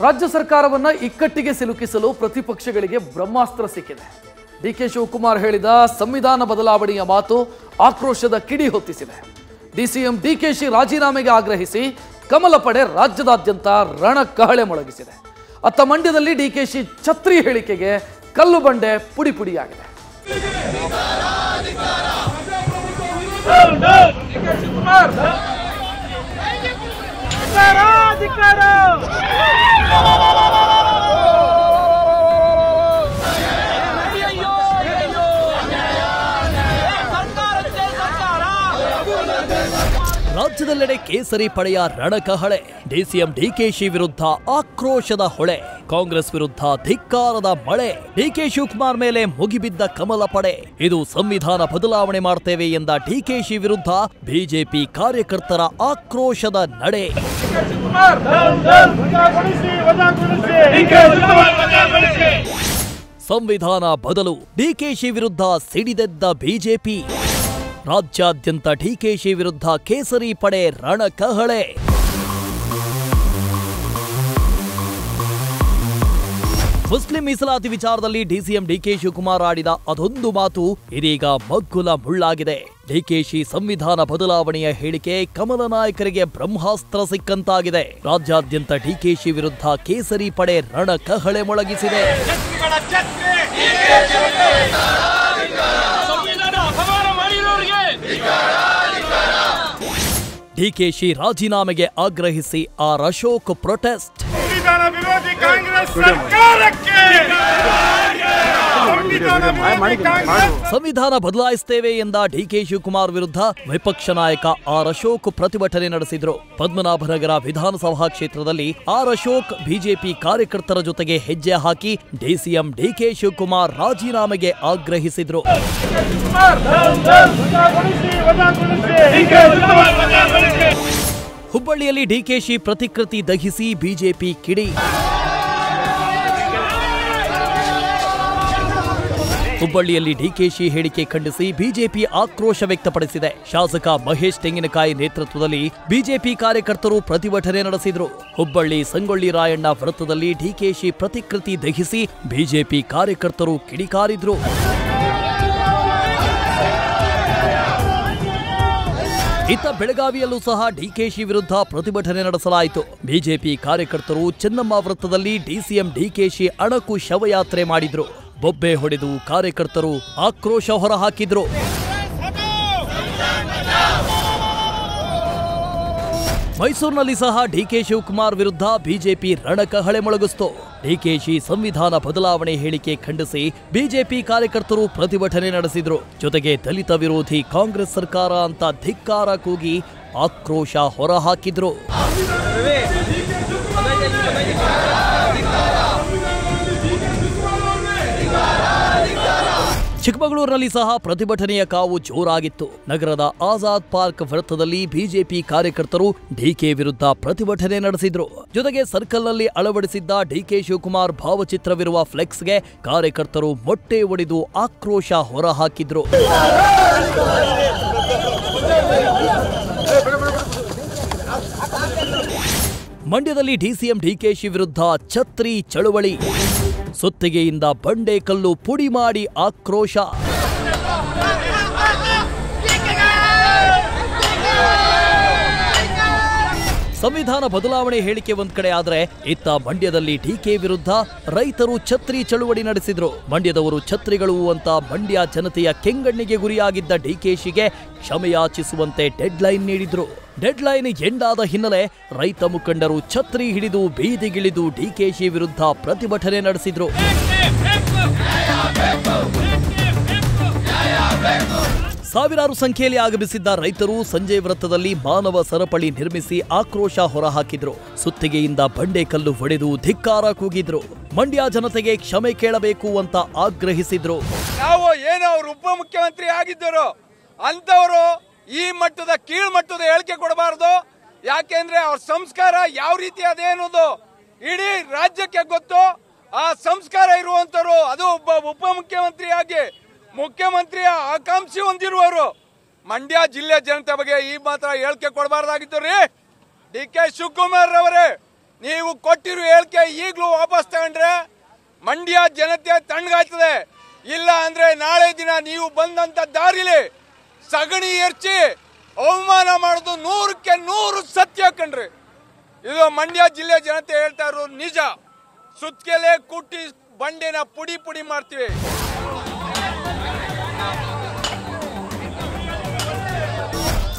ರಾಜ್ಯ ಸರ್ಕಾರವನ್ನ ಇಕ್ಕಟ್ಟಿಗೆ ಸಿಲುಕಿಸಲು ಪ್ರತಿಪಕ್ಷಗಳಿಗೆ ಬ್ರಹ್ಮಾಸ್ತ್ರ ಸಿಕ್ಕಿದೆ. ಡಿಕೆ ಶಿವಕುಮಾರ್ ಹೇಳಿದ ಸಂವಿಧಾನ ಬದಲಾವಣೆಯ ಮಾತು ಆಕ್ರೋಶದ ಕಿಡಿ ಹೊತ್ತಿಸಿದೆ. ಡಿಸಿಎಂ ಡಿಕೆಶಿ ರಾಜೀನಾಮೆಗೆ ಆಗ್ರಹಿಸಿ ಕಮಲ ಪಡೆ ರಾಜ್ಯದಾದ್ಯಂತ ರಣಕಹಳೆ ಮೊಳಗಿಸಿದೆ. ಅತ್ತ ಮಂಡ್ಯದಲ್ಲಿ ಡಿಕೆಶಿ ಛತ್ರಿ ಹೇಳಿಕೆಗೆ ಕಲ್ಲು ಬಂಡೆ ಪುಡಿ ಪುಡಿಯಾಗಿದೆ. ರಾಜ್ಯದೆಲ್ಲೆಡೆ ಕೇಸರಿ ಪಡೆಯ ರಣಕಹಳೆ. ಡಿಸಿಎಂ ಡಿಕೆಶಿ ವಿರುದ್ಧ ಆಕ್ರೋಶದ ಹೊಳೆ. ಕಾಂಗ್ರೆಸ್ ವಿರುದ್ಧ ಧಿಕ್ಕಾರದ ಮಳೆ. ಡಿಕೆ ಶಿವಕುಮಾರ್ ಮೇಲೆ ಮುಗಿಬಿದ್ದ ಕಮಲ ಪಡೆ. ಇದು ಸಂವಿಧಾನ ಬದಲಾವಣೆ ಮಾಡ್ತೇವೆ ಎಂದ ಡಿಕೆಶಿ ವಿರುದ್ಧ ಬಿಜೆಪಿ ಕಾರ್ಯಕರ್ತರ ಆಕ್ರೋಶದ ನಡೆ. ಸಂವಿಧಾನ ಬದಲು ಡಿಕೆಶಿ ವಿರುದ್ಧ ಸಿಡಿದೆದ್ದ ಬಿಜೆಪಿ. ರಾಜ್ಯಾದ್ಯಂತ ಡಿಕೆಶಿ ವಿರುದ್ಧ ಕೇಸರಿ ಪಡೆ ರಣಕಹಳೆ. ಮುಸ್ಲಿಂ ಮೀಸಲಾತಿ ವಿಚಾರದಲ್ಲಿ ಡಿಸಿಎಂ ಡಿಕೆ ಶಿವಕುಮಾರ್ ಆಡಿದ ಅದೊಂದು ಮಾತು ಇದೀಗ ಮಗ್ಗುಲ ಮುಳ್ಳಾಗಿದೆ. ಡಿಕೆಶಿ ಸಂವಿಧಾನ ಬದಲಾವಣೆಯ ಹೇಳಿಕೆ ಕಮಲ ನಾಯಕರಿಗೆ ಬ್ರಹ್ಮಾಸ್ತ್ರ ಸಿಕ್ಕಂತಾಗಿದೆ. ರಾಜ್ಯಾದ್ಯಂತ ಡಿಕೆಶಿ ವಿರುದ್ಧ ಕೇಸರಿ ಪಡೆ ರಣಕಹಳೆ ಮೊಳಗಿಸಿದೆ. ಡಿಕೆಶಿ ರಾಜೀನಾಮೆಗೆ ಆಗ್ರಹಿಸಿ ಆರ್ ಅಶೋಕ್ ಪ್ರೊಟೆಸ್ಟ್. ಸಂವಿಧಾನ ಬದಲಾಯಿಸುತ್ತೇವೆ ಎಂದ ಡಿಕೆ ಶಿವಕುಮಾರ್ ವಿರುದ್ಧ ವಿಪಕ್ಷ ನಾಯಕ ಆರ್ ಅಶೋಕ್ ಪ್ರತಿಭಟನೆ ನಡೆಸಿದ್ರು. ಪದ್ಮನಾಭನಗರ ವಿಧಾನಸಭಾ ಕ್ಷೇತ್ರದಲ್ಲಿ ಆರ್ ಅಶೋಕ್ ಬಿಜೆಪಿ ಕಾರ್ಯಕರ್ತರ ಜೊತೆಗೆ ಹೆಜ್ಜೆ ಹಾಕಿ ಡಿಸಿಎಂ ಡಿಕೆ ಶಿವಕುಮಾರ್ ರಾಜೀನಾಮೆಗೆ ಆಗ್ರಹಿಸಿದ್ರು. ಹುಬ್ಬಳ್ಳಿಯಲ್ಲಿ ಡಿಕೆಶಿ ಪ್ರತಿಕೃತಿ ದಹಿಸಿ ಬಿಜೆಪಿ ಕಿಡಿ. ಹುಬ್ಬಳ್ಳಿಯಲ್ಲಿ ಡಿಕೆಶಿ ಹೇಳಿಕೆ ಖಂಡಿಸಿ ಬಿಜೆಪಿ ಆಕ್ರೋಶ ವ್ಯಕ್ತಪಡಿಸಿದೆ. ಶಾಸಕ ಮಹೇಶ್ ತೆಂಗಿನಕಾಯಿ ನೇತೃತ್ವದಲ್ಲಿ ಬಿಜೆಪಿ ಕಾರ್ಯಕರ್ತರು ಪ್ರತಿಭಟನೆ ನಡೆಸಿದರು. ಹುಬ್ಬಳ್ಳಿ ಸಂಗೊಳ್ಳಿ ರಾಯಣ್ಣ ವೃತ್ತದಲ್ಲಿ ಡಿಕೆಶಿ ಪ್ರತಿಕೃತಿ ದಹಿಸಿ ಬಿಜೆಪಿ ಕಾರ್ಯಕರ್ತರು ಕಿಡಿಕಾರಿದ್ರು. ಇತ್ತ ಬೆಳಗಾವಿಯಲ್ಲೂ ಸಹ ಡಿಕೆಶಿ ವಿರುದ್ಧ ಪ್ರತಿಭಟನೆ ನಡೆಸಲಾಯಿತು. ಬಿಜೆಪಿ ಕಾರ್ಯಕರ್ತರು ಚೆನ್ನಮ್ಮ ವೃತ್ತದಲ್ಲಿ ಡಿಸಿಎಂ ಡಿಕೆಶಿ ಅಣಕು ಶವಯಾತ್ರೆ ಮಾಡಿದ್ರು. ಬೊಬ್ಬೆ ಹೊಡೆದು ಕಾರ್ಯಕರ್ತರು ಆಕ್ರೋಶ ಹೊರಹಾಕಿದ್ರು. ಮೈಸೂರಿನಲ್ಲಿ ಸಹ ಡಿಕೆ ಶಿವಕುಮಾರ್ ವಿರುದ್ಧ ಬಿಜೆಪಿ ರಣಕಹಳೆ ಮೊಳಗಿಸಿತು. ಡಿಕೆಶಿ ಸಂವಿಧಾನ ಬದಲಾವಣೆ ಹೇಳಿಕೆ ಖಂಡಿಸಿ ಬಿಜೆಪಿ ಕಾರ್ಯಕರ್ತರು ಪ್ರತಿಭಟನೆ ನಡೆಸಿದ್ರು. ಜೊತೆಗೆ ದಲಿತ ವಿರೋಧಿ ಕಾಂಗ್ರೆಸ್ ಸರ್ಕಾರ ಅಂತ ಧಿಕ್ಕಾರ ಕೂಗಿ ಆಕ್ರೋಶ ಹೊರಹಾಕಿದ್ರು. ಚಿಕ್ಕಮಗಳೂರಿನಲ್ಲಿ ಸಹ ಪ್ರತಿಭಟನೆಯ ಕಾವು ಜೋರಾಗಿತ್ತು. ನಗರದ ಆಜಾದ್ ಪಾರ್ಕ್ ವೃತ್ತದಲ್ಲಿ ಬಿಜೆಪಿ ಕಾರ್ಯಕರ್ತರು ಡಿಕೆ ವಿರುದ್ಧ ಪ್ರತಿಭಟನೆ ನಡೆಸಿದ್ರು. ಜೊತೆಗೆ ಸರ್ಕಲ್ನಲ್ಲಿ ಅಳವಡಿಸಿದ್ದ ಡಿಕೆ ಶಿವಕುಮಾರ್ ಭಾವಚಿತ್ರವಿರುವ ಫ್ಲೆಕ್ಸ್ಗೆ ಕಾರ್ಯಕರ್ತರು ಮೊಟ್ಟೆ ಒಡೆದು ಆಕ್ರೋಶ ಹೊರಹಾಕಿದ್ರು. ಮಂಡ್ಯದಲ್ಲಿ ಡಿಸಿಎಂ ಡಿಕೆಶಿ ವಿರುದ್ಧ ಛತ್ರಿ ಚಳುವಳಿ. ಸುತ್ತಿಗೆಯಿಂದ ಬಂಡೆಕಲ್ಲು ಪುಡಿ ಮಾಡಿ ಆಕ್ರೋಶ. ಸಂವಿಧಾನ ಬದಲಾವಣೆ ಹೇಳಿಕೆ ಒಂದ್ ಕಡೆ ಆದ್ರೆ ಇತ್ತ ಮಂಡ್ಯದಲ್ಲಿ ಡಿಕೆ ವಿರುದ್ಧ ರೈತರು ಛತ್ರಿ ಚಳುವಳಿ ನಡೆಸಿದ್ರು. ಮಂಡ್ಯದವರು ಛತ್ರಿಗಳು ಅಂತ ಮಂಡ್ಯ ಜನತೆಯ ಕೆಂಗಣ್ಣಿಗೆ ಗುರಿಯಾಗಿದ್ದ ಡಿಕೆಶಿಗೆ ಕ್ಷಮೆಯಾಚಿಸುವಂತೆ ಡೆಡ್ಲೈನ್ ನೀಡಿದ್ರು. ಡೆಡ್ಲೈನ್ ಎಂಡಾದ ಹಿನ್ನೆಲೆ ರೈತ ಮುಖಂಡರು ಛತ್ರಿ ಹಿಡಿದು ಬೀದಿಗಿಳಿದು ಡಿಕೆಶಿ ವಿರುದ್ಧ ಪ್ರತಿಭಟನೆ ನಡೆಸಿದ್ರು. ಸಾವಿರಾರು ಸಂಖ್ಯೆಯಲ್ಲಿ ಆಗಮಿಸಿದ್ದ ರೈತರು ಸಂಜೆ ವೃತ್ತದಲ್ಲಿ ಮಾನವ ಸರಪಳಿ ನಿರ್ಮಿಸಿ ಆಕ್ರೋಶ ಹೊರಹಾಕಿದ್ರು. ಸುತ್ತಿಗೆಯಿಂದ ಬಂಡೆಕಲ್ಲು ಹೊಡೆದು ಧಿಕ್ಕಾರ ಕೂಗಿದ್ರು. ಮಂಡ್ಯ ಜನತೆಗೆ ಕ್ಷಮೆ ಕೇಳಬೇಕು ಅಂತ ಆಗ್ರಹಿಸಿದ್ರು. ನಾವು ಏನೋ ಅವರು ಉಪಮುಖ್ಯಮಂತ್ರಿ ಆಗಿದ್ದರು ಅಂತವರು ಈ ಮಟ್ಟದ ಕೀಳ್ಮಟ್ಟದ ಹೇಳಿಕೆ ಕೊಡಬಾರದು. ಯಾಕೆಂದ್ರೆ ಅವ್ರ ಸಂಸ್ಕಾರ ಯಾವ ರೀತಿ ಅದೇ ಅನ್ನೋದು ಇಡೀ ರಾಜ್ಯಕ್ಕೆ ಗೊತ್ತು. ಆ ಸಂಸ್ಕಾರ ಇರುವಂತರು, ಅದು ಒಬ್ಬ ಉಪಮುಖ್ಯಮಂತ್ರಿಯಾಗಿ ಮುಖ್ಯಮಂತ್ರಿಯ ಆಕಾಂಕ್ಷಿ ಹೊಂದಿರುವವರು ಮಂಡ್ಯ ಜಿಲ್ಲೆ ಜನತೆ ಬಗ್ಗೆ ಈ ಮಾತ್ರ ಹೇಳಿಕೆ ಕೊಡಬಾರ್ದಾಗಿತ್ತು ರೀ. ಡಿ ಕೆ ಶಿವಕುಮಾರ್ ಅವರೇ, ನೀವು ಕೊಟ್ಟಿರೋ ಹೇಳಿಕೆ ಈಗಲೂ ವಾಪಸ್ ತಗೊಂಡ್ರೆ ಮಂಡ್ಯ ಜನತೆ ತಣ್ಣಗಾಯ್ತದೆ. ಇಲ್ಲ ಅಂದ್ರೆ ನಾಳೆ ದಿನ ನೀವು ಬಂದಂತ ದಾರಿಲಿ ಸಗಣಿ ಎರಚಿ ಅವಮಾನ ಮಾಡೋದು 100ಕ್ಕೆ 100 ಸತ್ಯ ಕಣ್ರಿ. ಇದು ಮಂಡ್ಯ ಜಿಲ್ಲೆ ಜನತೆ ಹೇಳ್ತಾ ಇರೋದು ನಿಜ. ಸುತ್ತಕೆಲೆ ಕುಟ್ಟಿ ಬಂಡೆನ ಪುಡಿ ಪುಡಿ ಮಾಡ್ತೀವಿ.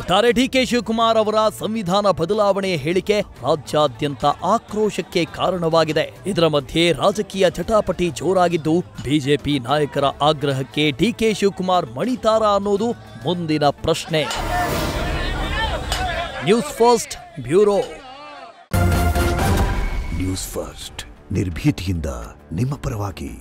ಒಟ್ಟಾರೆ ಡಿಕೆ ಶಿವಕುಮಾರ್ ಅವರ ಸಂವಿಧಾನ ಬದಲಾವಣೆ ಹೇಳಿಕೆ ರಾಜ್ಯಾದ್ಯಂತ ಆಕ್ರೋಶಕ್ಕೆ ಕಾರಣವಾಗಿದೆ. ಇದರ ಮಧ್ಯೆ ರಾಜಕೀಯ ಜಟಾಪಟಿ ಜೋರಾಗಿದ್ದು, ಬಿಜೆಪಿ ನಾಯಕರ ಆಗ್ರಹಕ್ಕೆ ಡಿಕೆ ಶಿವಕುಮಾರ್ ಮಣಿತಾರಾ ಅನ್ನೋದು ಮುಂದಿನ ಪ್ರಶ್ನೆ. News first bureau. News first ನಿರ್ಭೀತಿಯಿಂದ ನಿಮ್ಮ ಪರವಾಗಿ.